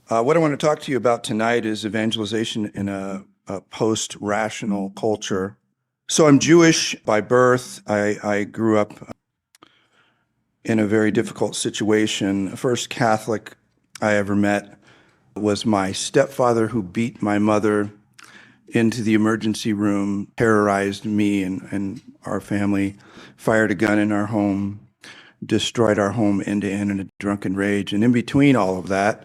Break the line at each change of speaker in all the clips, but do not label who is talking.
What I want to talk to you about tonight is evangelization in a post-rational culture. So I'm Jewish by birth. I grew up in a very difficult situation. The first Catholic I ever met was my stepfather, who beat my mother into the emergency room, terrorized me and our family, fired a gun in our home, destroyed our home end to end in a drunken rage. And in between all of that,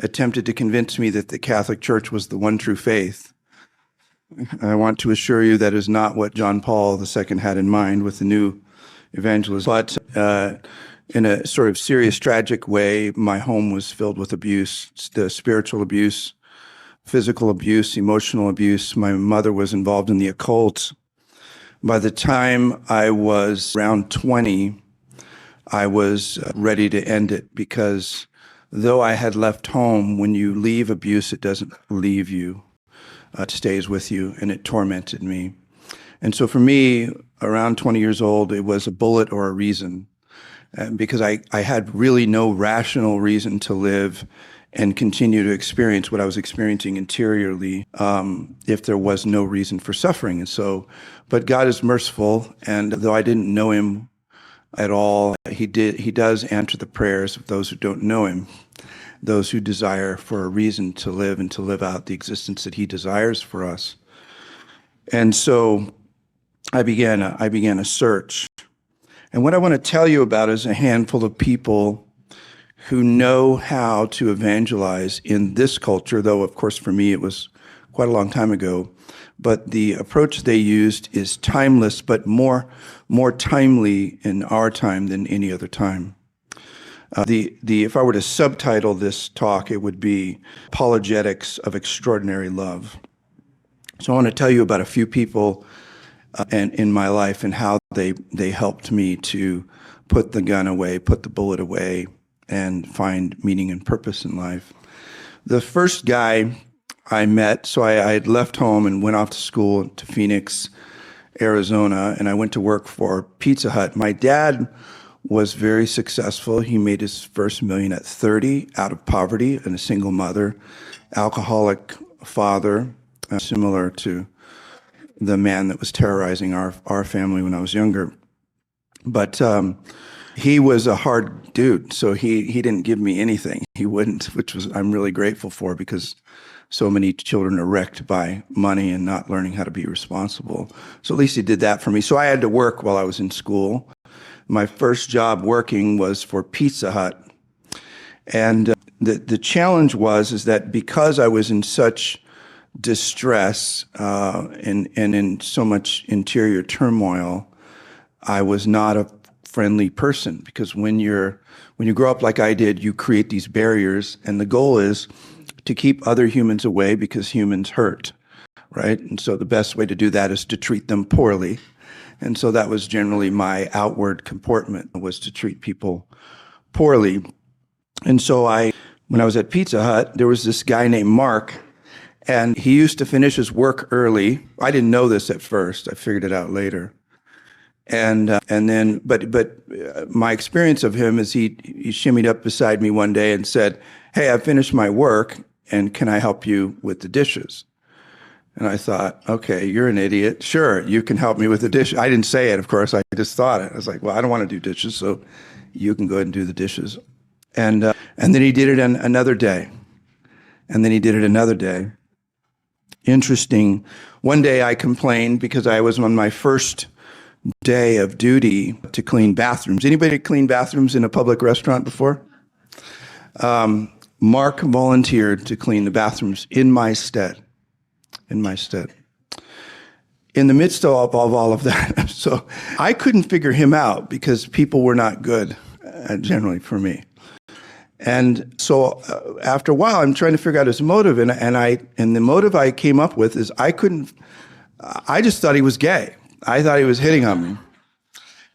attempted to convince me that the Catholic Church was the one true faith. I want to assure you that is not what John Paul II had in mind with the new evangelism. But in a sort of serious, tragic way, my home was filled with abuse, the spiritual abuse, physical abuse, emotional abuse. My mother was involved in the occult. By the time I was around 20, I was ready to end it, because though I had left home, when you leave abuse, it doesn't leave you. It stays with you, and it tormented me. And so for me, around 20 years old, it was a bullet or a reason, because I had really no rational reason to live and continue to experience what I was experiencing interiorly if there was no reason for suffering. And so, but God is merciful, and though I didn't know him at all, he does answer the prayers of those who don't know him, those who desire for a reason to live and to live out the existence that he desires for us. And so I began a search. And what I want to tell you about is a handful of people who know how to evangelize in this culture, though, of course, for me, it was quite a long time ago. But the approach they used is timeless, but more timely in our time than any other time. If I were to subtitle this talk, it would be Apologetics of Extraordinary Love. So I want to tell you about a few people in my life and how they helped me to put the gun away, put the bullet away, and find meaning and purpose in life. The first guy I met, so I had left home and went off to school to Phoenix, Arizona, and I went to work for Pizza Hut. My dad was very successful. He made his first million at 30 out of poverty and a single mother, alcoholic father, similar to the man that was terrorizing our family when I was younger. But he was a hard dude, so he didn't give me anything. He wouldn't, which was I'm really grateful for, because so many children are wrecked by money and not learning how to be responsible. So at least he did that for me. So I had to work while I was in school. My first job working was for Pizza Hut. And the challenge is that because I was in such distress and in so much interior turmoil, I was not a friendly person, because when you grow up like I did, you create these barriers, and the goal is to keep other humans away, because humans hurt, right? And so the best way to do that is to treat them poorly. And so that was generally my outward comportment, was to treat people poorly. And so when I was at Pizza Hut, there was this guy named Mark, and he used to finish his work early. I didn't know this at first. I figured it out later. But my experience of him is he shimmied up beside me one day and said, "Hey, I've finished my work, and can I help you with the dishes?" And I thought, okay, you're an idiot. Sure, you can help me with the dishes. I didn't say it, of course. I just thought it. I was like, well, I don't want to do dishes, so you can go ahead and do the dishes. And then he did it another day. And then he did it another day. Interesting. One day I complained because I was on my first day of duty to clean bathrooms. Anybody clean bathrooms in a public restaurant before? Mark volunteered to clean the bathrooms in my stead. In the midst of all of that, so I couldn't figure him out, because people were not good, generally, for me. And so after a while, I'm trying to figure out his motive, and the motive I came up with is I just thought he was gay. I thought he was hitting on me,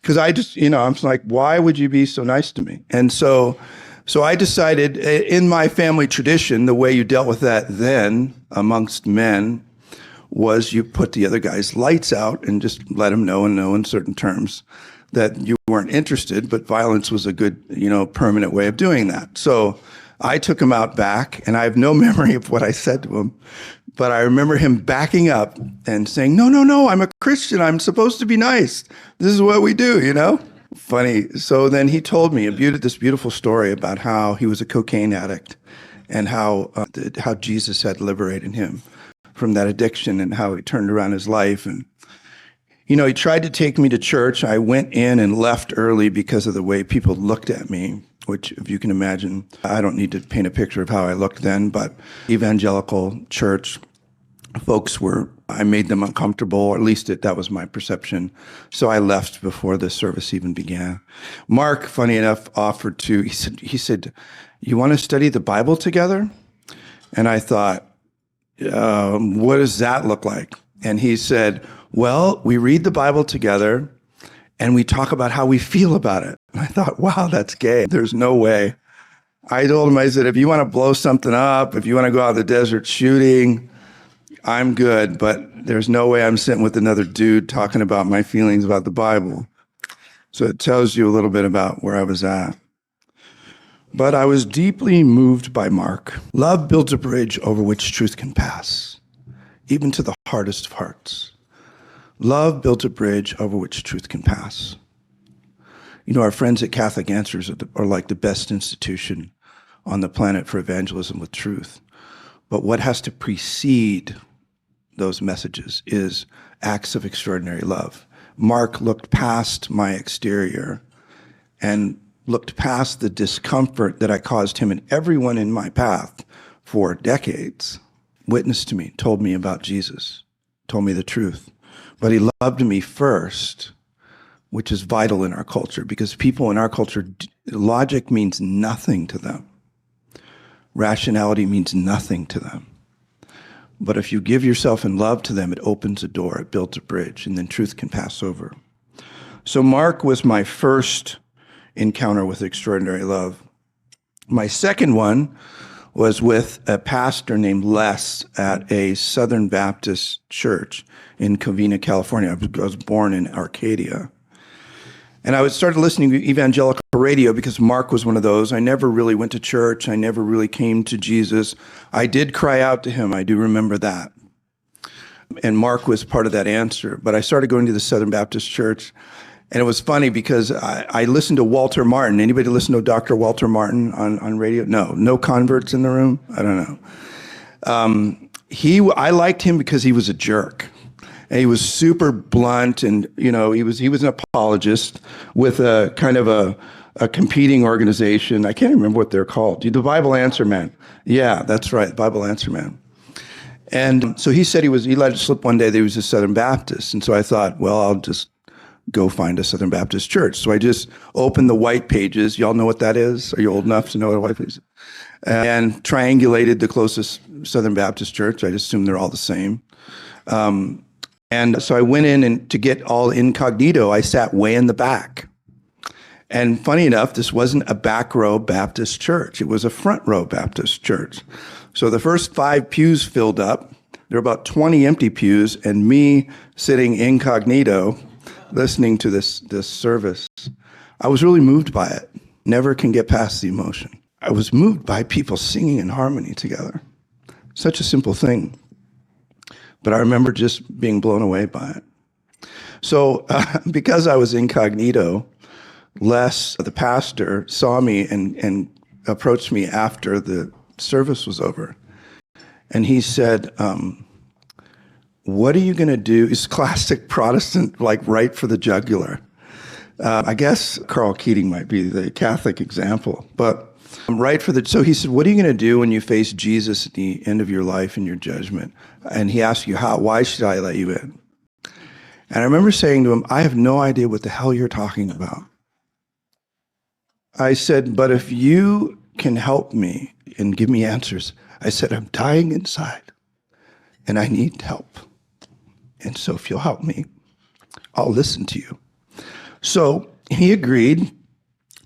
because I'm like, why would you be so nice to me? And so I decided, in my family tradition, the way you dealt with that then amongst men was you put the other guy's lights out and just let him know in certain terms that you weren't interested, but violence was a good, permanent way of doing that. So I took him out back, and I have no memory of what I said to him, but I remember him backing up and saying, no, no, no, I'm a Christian. I'm supposed to be nice. This is what we do, you know? Funny. So then he told me this beautiful story about how he was a cocaine addict and how Jesus had liberated him from that addiction and how he turned around his life. And, you know, he tried to take me to church. I went in and left early because of the way people looked at me, which, if you can imagine, I don't need to paint a picture of how I looked then, but evangelical church folks I made them uncomfortable, or at least that was my perception. So I left before the service even began. Mark, funny enough, offered to, he said, you want to study the Bible together? And I thought, what does that look like? And he said, well, we read the Bible together and we talk about how we feel about it. And I thought, wow, that's gay. There's no way. I told him, I said, if you want to blow something up, if you want to go out in the desert shooting, I'm good, but there's no way I'm sitting with another dude talking about my feelings about the Bible. So it tells you a little bit about where I was at. But I was deeply moved by Mark. Love builds a bridge over which truth can pass, even to the hardest of hearts. Love builds a bridge over which truth can pass. You know, our friends at Catholic Answers are like the best institution on the planet for evangelism with truth. But what has to precede those messages is acts of extraordinary love. Mark looked past my exterior and looked past the discomfort that I caused him and everyone in my path for decades, witnessed to me, told me about Jesus, told me the truth. But he loved me first, which is vital in our culture, because people in our culture, logic means nothing to them. Rationality means nothing to them. But if you give yourself in love to them, it opens a door, it builds a bridge, and then truth can pass over. So Mark was my first encounter with extraordinary love. My second one was with a pastor named Les at a Southern Baptist church in Covina, California. I was born in Arcadia. And I started listening to evangelical radio because Mark was one of those. I never really went to church. I never really came to Jesus. I did cry out to him. I do remember that. And Mark was part of that answer. But I started going to the Southern Baptist Church. And it was funny because I listened to Walter Martin. Anybody listen to Dr. Walter Martin on radio? No converts in the room? I don't know. I liked him because he was a jerk. And he was super blunt, and he was an apologist with a kind of a competing organization. I can't remember what they're called. The Bible Answer Man. Yeah, that's right, Bible Answer Man. And so he said he let it slip one day that he was a Southern Baptist. And so I thought, well, I'll just go find a Southern Baptist church. So I just opened the white pages. Y'all know what that is? Are you old enough to know what a white page is? And triangulated the closest Southern Baptist church. I just assume they're all the same. And so I went in, and to get all incognito, I sat way in the back. And funny enough, this wasn't a back row Baptist church. It was a front row Baptist church. So the first 5 pews filled up. There were about 20 empty pews, and me sitting incognito, listening to this service. I was really moved by it. Never can get past the emotion. I was moved by people singing in harmony together. Such a simple thing. But I remember just being blown away by it. So because I was incognito, Les, the pastor, saw me and approached me after the service was over. And he said, what are you going to do? It's classic Protestant, like right for the jugular. I guess Carl Keating might be the Catholic example, but so he said, what are you going to do when you face Jesus at the end of your life and your judgment? And he asked you, why should I let you in? And I remember saying to him, I have no idea what the hell you're talking about. I said, but if you can help me and give me answers, I said, I'm dying inside and I need help. And so if you'll help me, I'll listen to you. So he agreed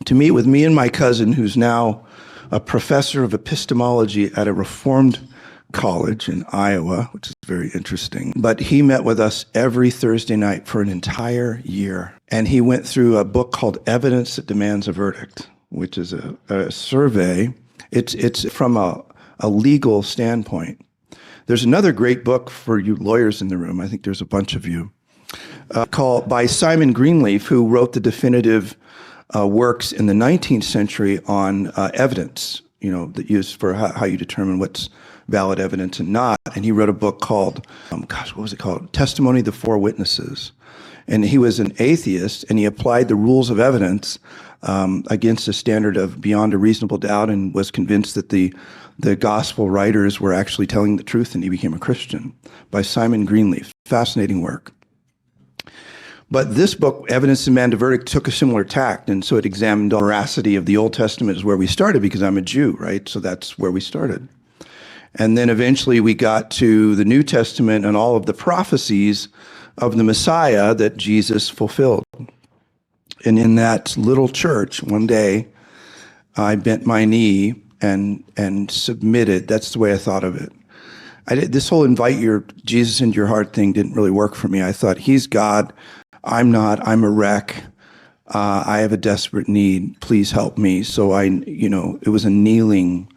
to meet with me and my cousin, who's now a professor of epistemology at a Reformed college in Iowa, which is very interesting. But he met with us every Thursday night for an entire year. And he went through a book called Evidence That Demands a Verdict, which is a survey. It's from a legal standpoint. There's another great book for you lawyers in the room. I think there's a bunch of you, called by Simon Greenleaf, who wrote the definitive works in the 19th century on evidence, that used for how you determine what's valid evidence and not. And he wrote a book called, what was it called? Testimony of the Four Witnesses. And he was an atheist, and he applied the rules of evidence against the standard of beyond a reasonable doubt, and was convinced that the gospel writers were actually telling the truth, and he became a Christian. By Simon Greenleaf. Fascinating work. But this book, Evidence to Demand a Verdict, took a similar tact, and so it examined the veracity of the Old Testament, is where we started, because I'm a Jew, right? So that's where we started. And then eventually we got to the New Testament and all of the prophecies of the Messiah that Jesus fulfilled. And in that little church, one day, I bent my knee and submitted. That's the way I thought of it. This whole invite your Jesus into your heart thing didn't really work for me. I thought, he's God. I'm not. I'm a wreck. I have a desperate need. Please help me. So it was a kneeling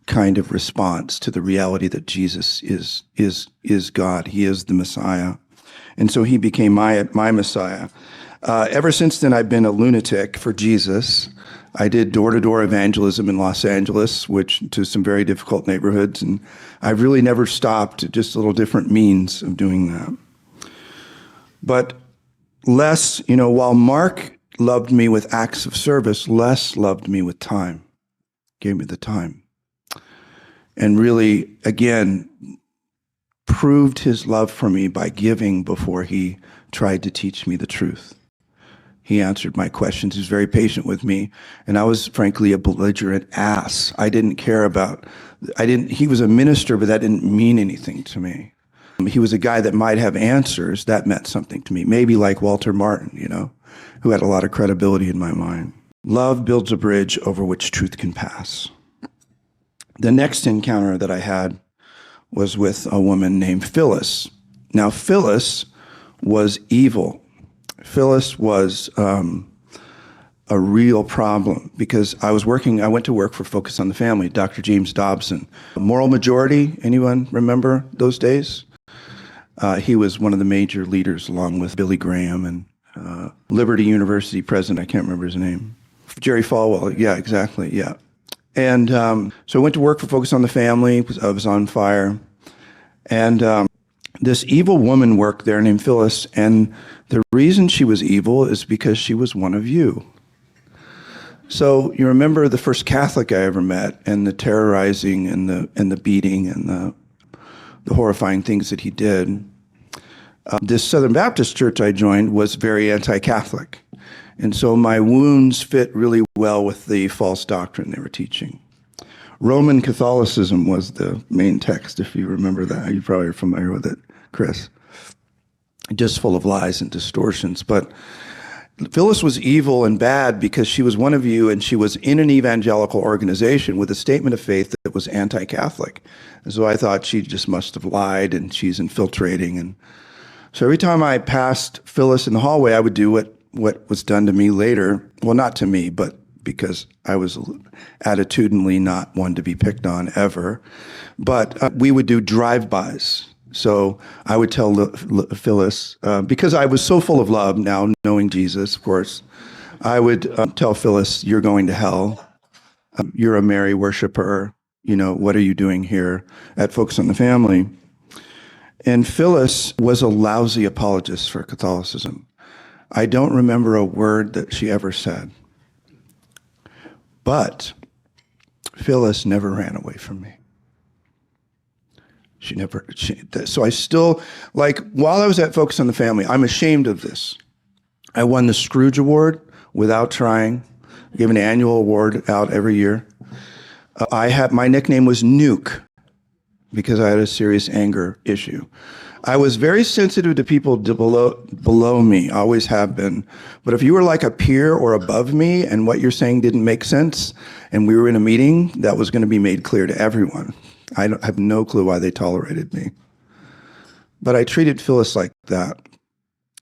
kind of response to the reality that Jesus is God. He is the Messiah. And so he became my Messiah. Ever since then, I've been a lunatic for Jesus. I did door-to-door evangelism in Los Angeles, which to some very difficult neighborhoods, and I've really never stopped, just a little different means of doing that. But Les, while Mark loved me with acts of service, Les loved me with time, gave me the time, and really, again, proved his love for me by giving before he tried to teach me the truth. He answered my questions. He was very patient with me. And I was, frankly, a belligerent ass. He was a minister, but that didn't mean anything to me. He was a guy that might have answers. That meant something to me. Maybe like Walter Martin, who had a lot of credibility in my mind. Love builds a bridge over which truth can pass. The next encounter that I had was with a woman named Phyllis. Now, Phyllis was evil. Phyllis was a real problem, because I went to work for Focus on the Family, Dr. James Dobson. Moral Majority, anyone remember those days? He was one of the major leaders, along with Billy Graham and Liberty University president, I can't remember his name. Jerry Falwell, yeah, exactly, yeah. And so I went to work for Focus on the Family. I was on fire. And this evil woman worked there named Phyllis, and the reason she was evil is because she was one of you. So you remember the first Catholic I ever met, and the terrorizing and the beating and the horrifying things that he did. This Southern Baptist church I joined was very anti-Catholic, and so my wounds fit really well with the false doctrine they were teaching. Roman Catholicism was the main text, if you remember that. You probably are familiar with it, Chris. Just full of lies and distortions. But Phyllis was evil and bad because she was one of you, and she was in an evangelical organization with a statement of faith that was anti-Catholic. And so I thought she just must have lied, and she's infiltrating. And so every time I passed Phyllis in the hallway, I would do what was done to me later. Well, not to me, but because I was attitudinally not one to be picked on ever. But we would do drive-bys. So I would tell Phyllis, because I was so full of love now, knowing Jesus, of course, I would tell Phyllis, you're going to hell. You're a Mary worshiper. What are you doing here at Focus on the Family? And Phyllis was a lousy apologist for Catholicism. I don't remember a word that she ever said. But Phyllis never ran away from me. So I still, while I was at Focus on the Family, I'm ashamed of this. I won the Scrooge Award without trying. I give an annual award out every year. My nickname was Nuke because I had a serious anger issue. I was very sensitive to people below me, always have been. But if you were like a peer or above me and what you're saying didn't make sense, and we were in a meeting, that was going to be made clear to everyone. I have no clue why they tolerated me. But I treated Phyllis like that.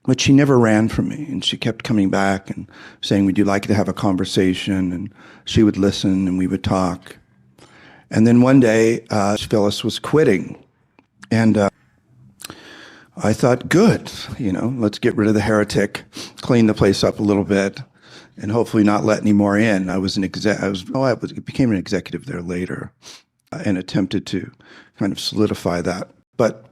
But she never ran from me, and she kept coming back and saying, would you like to have a conversation? And she would listen, and we would talk. And then one day, Phyllis was quitting. And I thought, good, let's get rid of the heretic, clean the place up a little bit, and hopefully not let any more in. I became an executive there later and attempted to kind of solidify that. But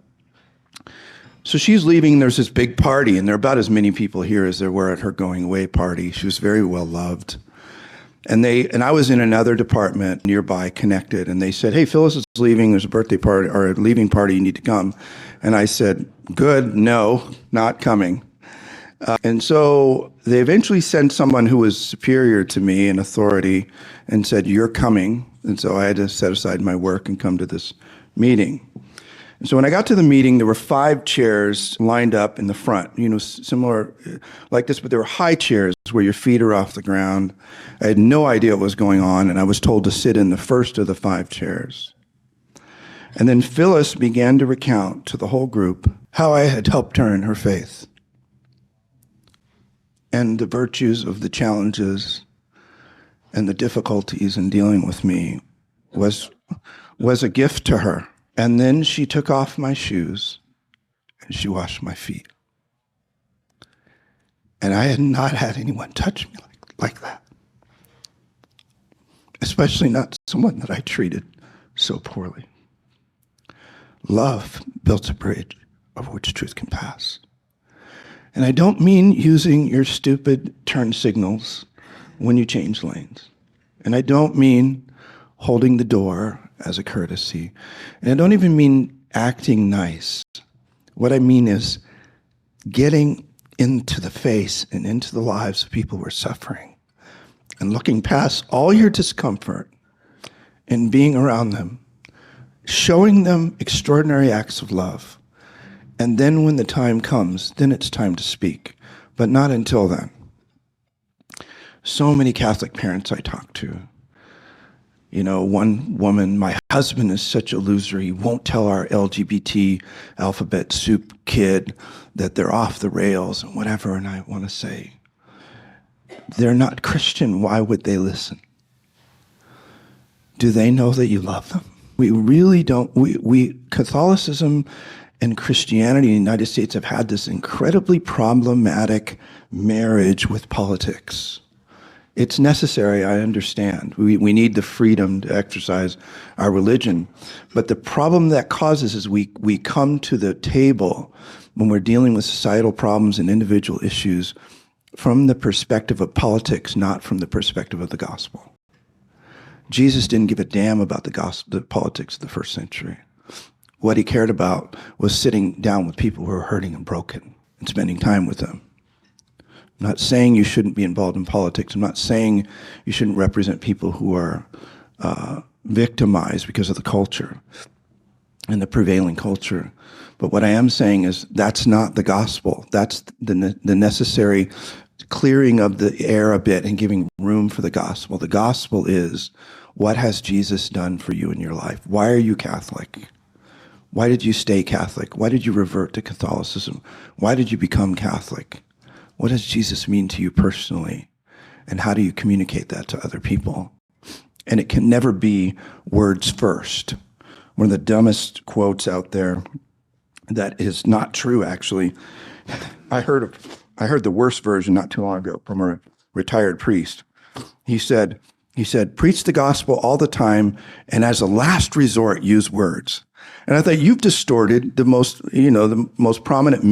so she's leaving, there's this big party, and there are about as many people here as there were at her going away party. She was very well loved. And I was in another department nearby, connected, and they said, hey, Phyllis is leaving, there's a birthday party or a leaving party, you need to come. And I said, good, no, not coming. And so they eventually sent someone who was superior to me in authority and said, you're coming. And so I had to set aside my work and come to this meeting. And so when I got to the meeting, there were 5 chairs lined up in the front, similar like this, but there were high chairs where your feet are off the ground. I had no idea what was going on, and I was told to sit in the first of the 5 chairs. And then Phyllis began to recount to the whole group how I had helped her in her faith and the virtues of the challenges and the difficulties in dealing with me was a gift to her. And then she took off my shoes and she washed my feet. And I had not had anyone touch me like that. Especially not someone that I treated so poorly. Love builds a bridge over which truth can pass. And I don't mean using your stupid turn signals when you change lanes. And I don't mean holding the door as a courtesy. And I don't even mean acting nice. What I mean is getting into the face and into the lives of people who are suffering and looking past all your discomfort and being around them, showing them extraordinary acts of love. And then when the time comes, then it's time to speak, but not until then. So many Catholic parents I talk to, one woman, my husband is such a loser, he won't tell our LGBT alphabet soup kid that they're off the rails and whatever, and I want to say, they're not Christian, why would they listen? Do they know that you love them? We really don't, Catholicism and Christianity in the United States have had this incredibly problematic marriage with politics. It's necessary, I understand. We need the freedom to exercise our religion. But the problem that causes is we come to the table when we're dealing with societal problems and individual issues from the perspective of politics, not from the perspective of the gospel. Jesus didn't give a damn about the politics of the first century. What he cared about was sitting down with people who were hurting and broken and spending time with them. I'm not saying you shouldn't be involved in politics. I'm not saying you shouldn't represent people who are victimized because of the culture and the prevailing culture. But what I am saying is that's not the gospel. That's the necessary clearing of the air a bit and giving room for the gospel. The gospel is, what has Jesus done for you in your life? Why are you Catholic? Why did you stay Catholic? Why did you revert to Catholicism? Why did you become Catholic? What does Jesus mean to you personally? And how do you communicate that to other people? And it can never be words first. One of the dumbest quotes out there that is not true, actually. I heard the worst version not too long ago from a retired priest. He said, preach the gospel all the time, and as a last resort, use words. And I thought, you've distorted the most prominent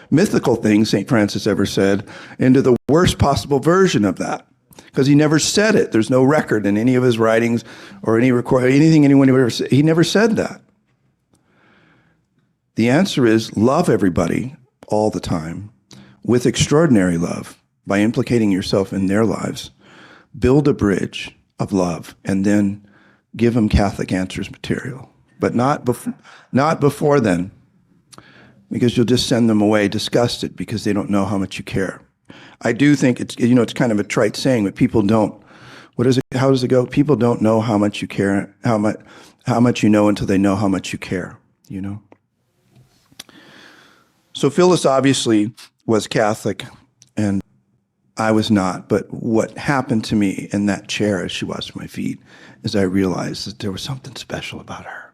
mythical thing St. Francis ever said into the worst possible version of that. Because he never said it. There's no record in any of his writings or anything anyone ever said. He never said that. The answer is love everybody all the time with extraordinary love by implicating yourself in their lives. Build a bridge of love and then give them Catholic Answers material. But not before then, because you'll just send them away disgusted because they don't know how much you care. I do think it's kind of a trite saying, but people don't. How does it go? People don't know how much you care, how much you know until they know how much you care, So Phyllis obviously was Catholic, and I was not. But what happened to me in that chair as she washed my feet is I realized that there was something special about her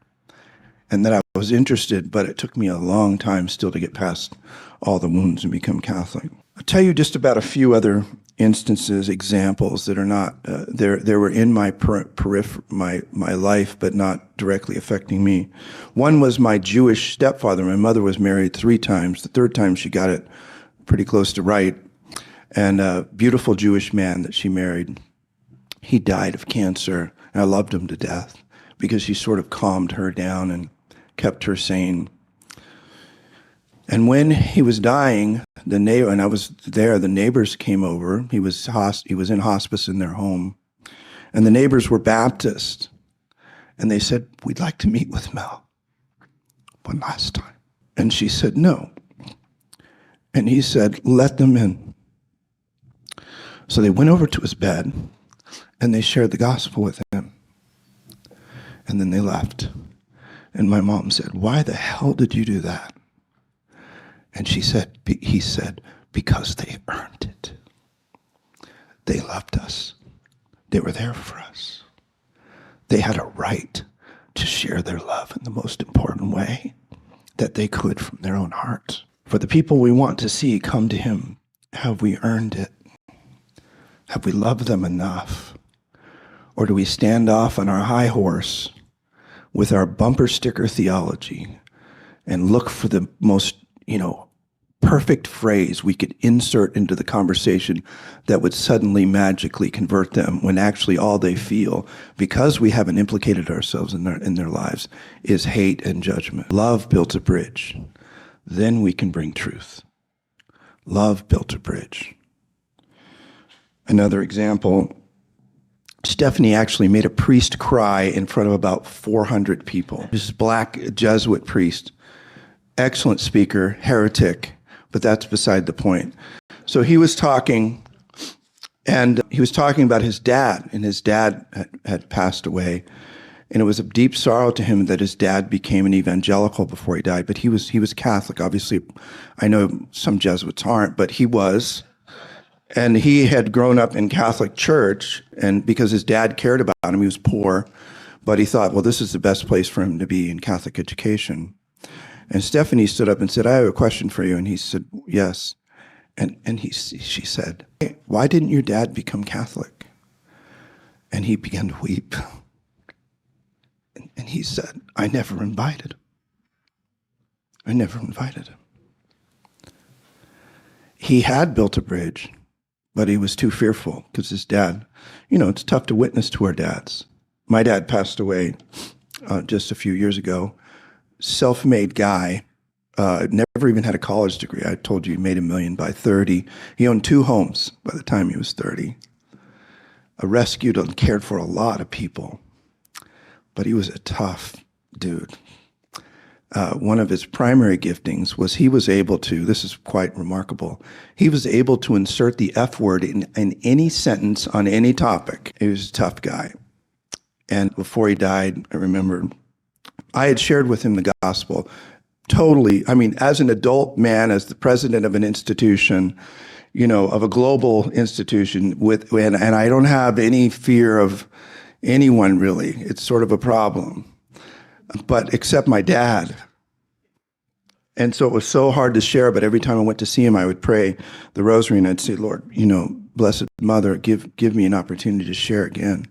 and that I was interested, but it took me a long time still to get past all the wounds and become Catholic. I'll tell you just about a few other instances, examples that are not, they were in my my life, but not directly affecting me. One was my Jewish stepfather. My mother was married 3 times. The 3rd time she got it pretty close to right. And a beautiful Jewish man that she married, he died of cancer. And I loved him to death because he sort of calmed her down and kept her sane. And when he was dying, and I was there, the neighbors came over. He was in hospice in their home. And the neighbors were Baptist. And they said, "We'd like to meet with Mel one last time." And she said, "No." And he said, "Let them in." So they went over to his bed and they shared the gospel with him. And then they left. And my mom said, "Why the hell did you do that?" And he said, "Because they earned it. They loved us. They were there for us. They had a right to share their love in the most important way that they could from their own hearts. For the people we want to see come to him, have we earned it? Have we loved them enough? Or do we stand off on our high horse with our bumper sticker theology and look for the most, perfect phrase we could insert into the conversation that would suddenly magically convert them, when actually all they feel, because we haven't implicated ourselves in their lives, is hate and judgment. Love built a bridge. Then we can bring truth. Love built a bridge. Another example, Stephanie actually made a priest cry in front of about 400 people. This black Jesuit priest, excellent speaker, heretic, but that's beside the point. So he was talking, and he was talking about his dad, and his dad had passed away. And it was a deep sorrow to him that his dad became an evangelical before he died. But he was Catholic. Obviously, I know some Jesuits aren't, but he was. And he had grown up in Catholic church, and because his dad cared about him, he was poor, but he thought, well, this is the best place for him to be, in Catholic education. And Stephanie stood up and said, "I have a question for you." And he said, "Yes." And she said, "Hey, why didn't your dad become Catholic?" And he began to weep. And he said, "I never invited him. I never invited him." He had built a bridge, but he was too fearful because his dad, it's tough to witness to our dads. My dad passed away just a few years ago. Self-made guy, never even had a college degree. I told you he made $1 million by 30. He owned 2 homes by the time he was 30. Rescued and cared for a lot of people, but he was a tough dude. One of his primary giftings was he was able to, this is quite remarkable, he was able to insert the F word in any sentence on any topic. He was a tough guy. And before he died, I remember I had shared with him the gospel totally. I mean, as an adult man, as the president of an institution, of a global institution, and I don't have any fear of anyone really. It's sort of a problem. But except my dad. And so it was so hard to share, but every time I went to see him, I would pray the rosary and I'd say, "Lord, Blessed Mother, give me an opportunity to share again."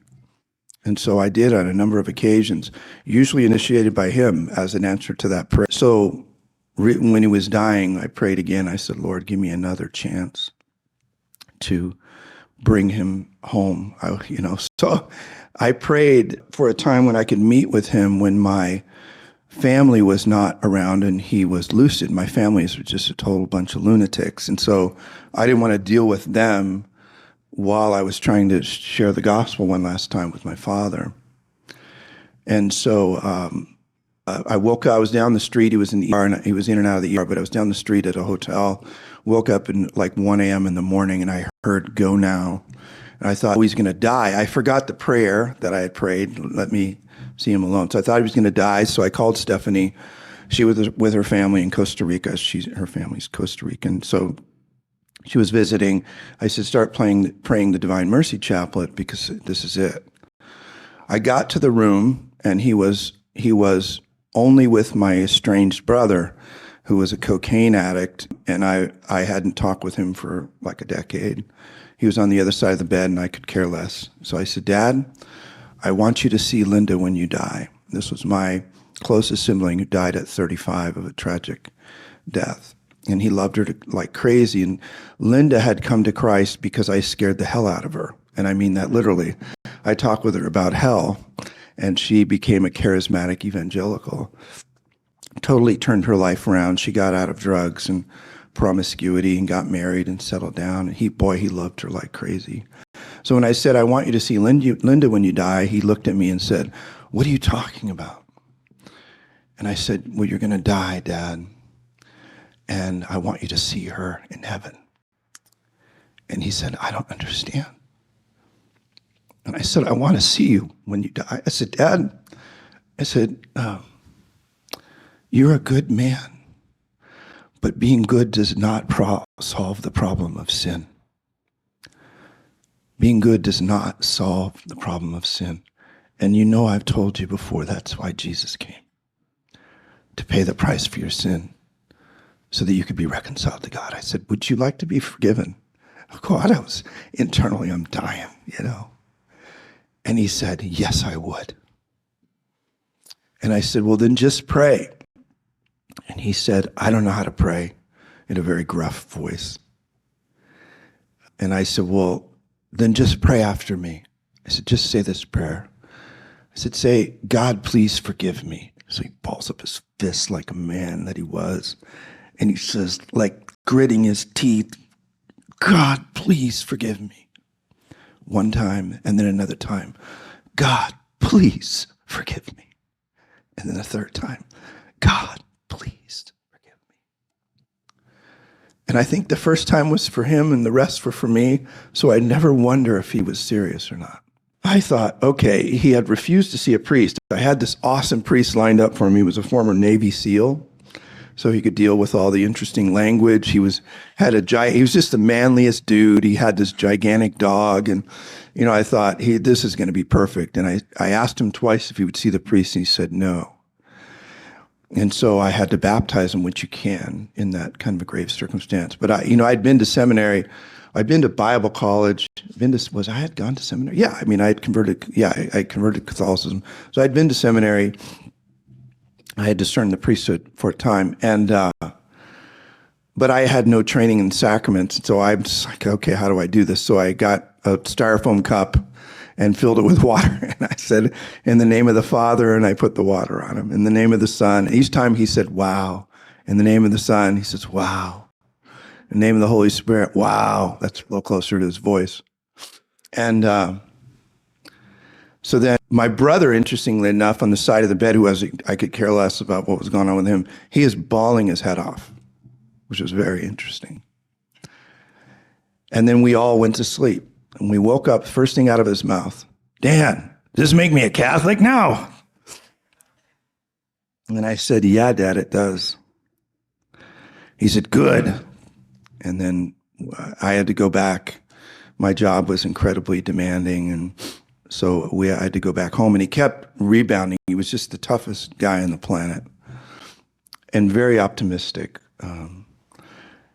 And so I did on a number of occasions, usually initiated by him as an answer to that prayer. So when he was dying, I prayed again. I said, "Lord, give me another chance to bring him home." So I prayed for a time when I could meet with him when my family was not around and he was lucid. My family is just a total bunch of lunatics. And so I didn't want to deal with them while I was trying to share the gospel one last time with my father. And so I woke up, I was down the street, he was in the ER, and he was in and out of the ER, but I was down the street at a hotel, woke up in like 1 a.m. in the morning, and I heard, "Go now." And I thought, he's going to die. I forgot the prayer that I had prayed, "Let me see him alone." So I thought he was going to die, so I called Stephanie. She was with her family in Costa Rica. Her family's Costa Rican. So She was visiting. I said, start praying the Divine Mercy Chaplet because this is it. I got to the room, and he was only with my estranged brother, who was a cocaine addict, and I hadn't talked with him for like a decade. He was on the other side of the bed, and I could care less. So I said, Dad, I want you to see Linda when you die. This was my closest sibling who died at 35 of a tragic death. And he loved her like crazy. And Linda had come to Christ because I scared the hell out of her. And I mean that literally. I talked with her about hell, and she became a charismatic evangelical. Totally turned her life around. She got out of drugs and promiscuity and got married and settled down. And he loved her like crazy. So when I said, I want you to see Linda when you die, he looked at me and said, what are you talking about? And I said, well, you're going to die, Dad. And I want you to see her in heaven. And he said, I don't understand. And I said, I want to see you when you die. I said, Dad, you're a good man, but being good does not solve the problem of sin. Being good does not solve the problem of sin. And you know I've told you before, that's why Jesus came, to pay the price for your sin so that you could be reconciled to God. I said, would you like to be forgiven? Oh God, internally, I'm dying, you know. And he said, yes, I would. And I said, well, then just pray. And he said, I don't know how to pray, in a very gruff voice. And I said, well, then just pray after me. I said, just say this prayer. I said, say, God, please forgive me. So he balls up his fist like a man that he was. And he says, like gritting his teeth, God, please forgive me. One time, and then another time, God, please forgive me. And then a third time, God, please forgive me. And I think the first time was for him and the rest were for me, so I never wonder if he was serious or not. I thought, okay, he had refused to see a priest. I had this awesome priest lined up for him. He was a former Navy SEAL, so he could deal with all the interesting language. He was just the manliest dude. He had this gigantic dog, and I thought, this is going to be perfect. And I asked him twice if he would see the priest, and he said no. And so I had to baptize him, which you can in that kind of a grave circumstance. But I'd been to seminary. I'd been to Bible college. I had gone to seminary? Yeah, I had converted. Yeah, I converted to Catholicism. So I'd been to seminary. I had discerned the priesthood for a time, but I had no training in sacraments. So I'm just like, okay, how do I do this? So I got a styrofoam cup and filled it with water. And I said, in the name of the Father, and I put the water on him. In the name of the Son. Each time he said, wow. In the name of the Son, he says, wow. In the name of the Holy Spirit, wow. That's a little closer to his voice. And so then my brother, interestingly enough, on the side of the bed, I could care less about what was going on with him, he is bawling his head off, which was very interesting. And then we all went to sleep. And we woke up, first thing out of his mouth, Dan, does this make me a Catholic now? And I said, yeah, Dad, it does. He said, good. And then I had to go back. My job was incredibly demanding, and so I had to go back home. And he kept rebounding. He was just the toughest guy on the planet and very optimistic.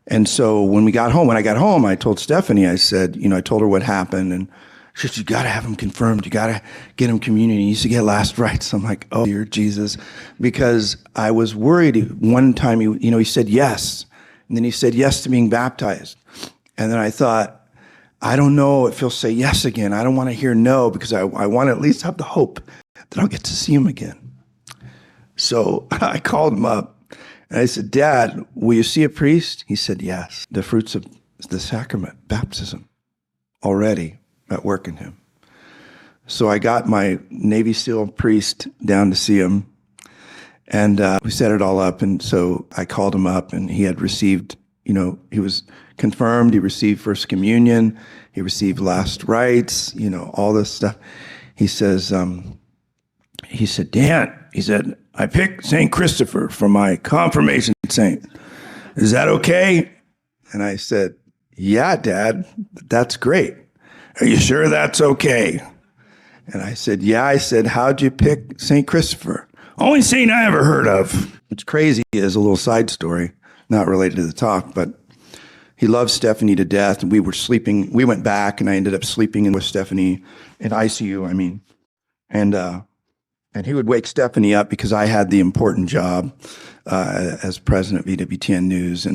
And so when I got home, I told Stephanie, I said, I told her what happened, and she said, you got to have him confirmed. You got to get him communion. He needs to get last rites. I'm like, oh, dear Jesus, because I was worried. One time, he said yes, and then he said yes to being baptized. And then I thought, I don't know if he'll say yes again. I don't want to hear no, because I want to at least have the hope that I'll get to see him again. So I called him up. And I said, Dad, will you see a priest? He said, yes. The fruits of the sacrament, baptism, already at work in him. So I got my Navy SEAL priest down to see him. And we set it all up. And so I called him up, and he had received, he was confirmed. He received First Communion. He received last rites, all this stuff. He said, Dan, he said, I picked St. Christopher for my confirmation saint. Is that okay? And I said, Yeah, Dad, that's great. Are you sure that's okay? And I said, yeah. I said, how'd you pick St. Christopher? Only saint I ever heard of. What's crazy is a little side story, not related to the talk, but he loved Stephanie to death. And we were sleeping. We went back, and I ended up sleeping in with Stephanie in ICU, and he would wake Stephanie up because I had the important job as president of EWTN News,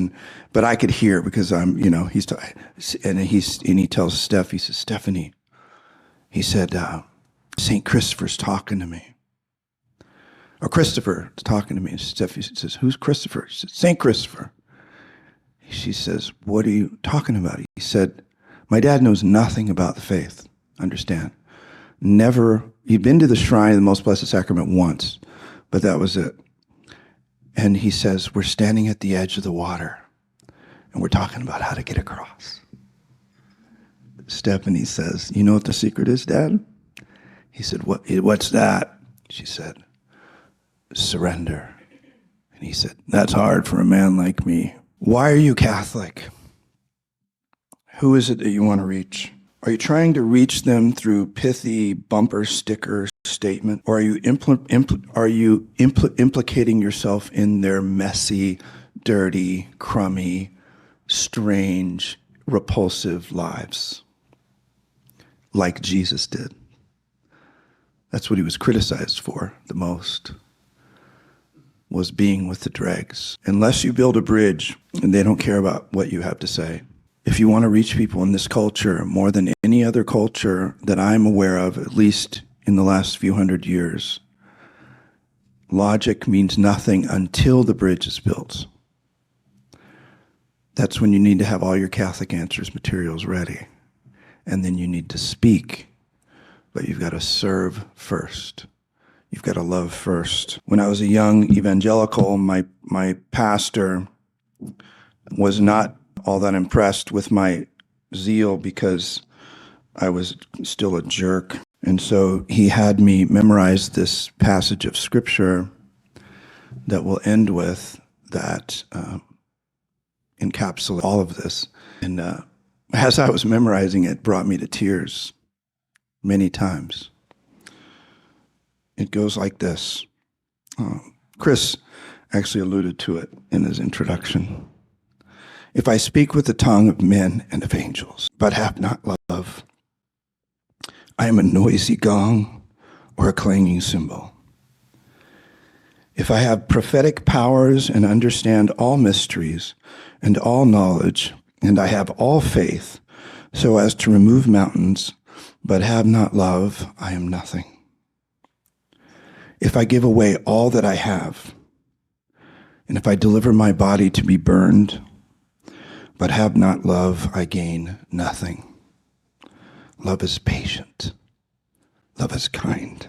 but I could hear because he tells Steph, he says, Stephanie, he said, St. Christopher's talking to me. Or Christopher is talking to me. And Stephanie says, who's Christopher? She said, St. Christopher. She says, what are you talking about? He said, my dad knows nothing about the faith. Understand? Never, he'd been to the shrine of the Most Blessed Sacrament once, but that was it. And he says, we're standing at the edge of the water, and we're talking about how to get across. Stephanie says, you know what the secret is, Dad? He said, what's that? She said, surrender. And he said, that's hard for a man like me. Why are you Catholic? Who is it that you want to reach? Are you trying to reach them through pithy bumper sticker statement, or are you implicating yourself in their messy, dirty, crummy, strange, repulsive lives, like Jesus did? That's what he was criticized for the most, was being with the dregs. Unless you build a bridge, and they don't care about what you have to say. If you want to reach people in this culture more than any other culture that I'm aware of, at least in the last few hundred years, logic means nothing until the bridge is built. That's when you need to have all your Catholic Answers materials ready. And then you need to speak, but you've got to serve first. You've got to love first. When I was a young evangelical, my pastor was not all that impressed with my zeal because I was still a jerk. And so he had me memorize this passage of scripture that we'll end with that encapsulates all of this. And as I was memorizing it, brought me to tears many times. It goes like this. Chris actually alluded to it in his introduction. If I speak with the tongue of men and of angels, but have not love, I am a noisy gong or a clanging cymbal. If I have prophetic powers and understand all mysteries and all knowledge, and I have all faith so as to remove mountains, but have not love, I am nothing. If I give away all that I have, and if I deliver my body to be burned, but have not love, I gain nothing. Love is patient. Love is kind.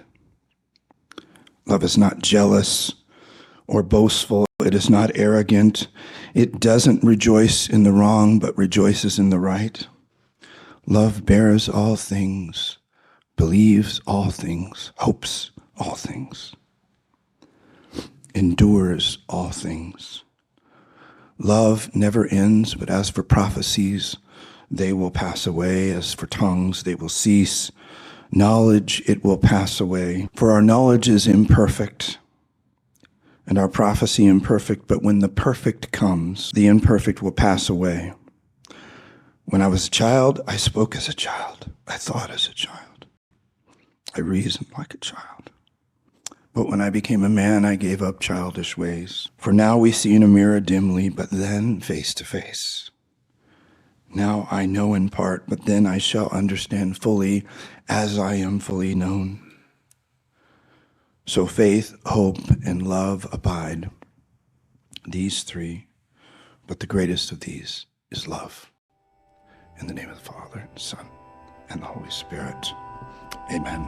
Love is not jealous or boastful. It is not arrogant. It doesn't rejoice in the wrong, but rejoices in the right. Love bears all things, believes all things, hopes all things, endures all things. Love never ends, but as for prophecies, they will pass away. As for tongues, they will cease. Knowledge, it will pass away. For our knowledge is imperfect, and our prophecy imperfect, but when the perfect comes, the imperfect will pass away. When I was a child, I spoke as a child. I thought as a child. I reasoned like a child. But when I became a man, I gave up childish ways. For now we see in a mirror dimly, but then face to face. Now I know in part, but then I shall understand fully as I am fully known. So faith, hope, and love abide. These three, but the greatest of these is love. In the name of the Father, and the Son, and the Holy Spirit. Amen.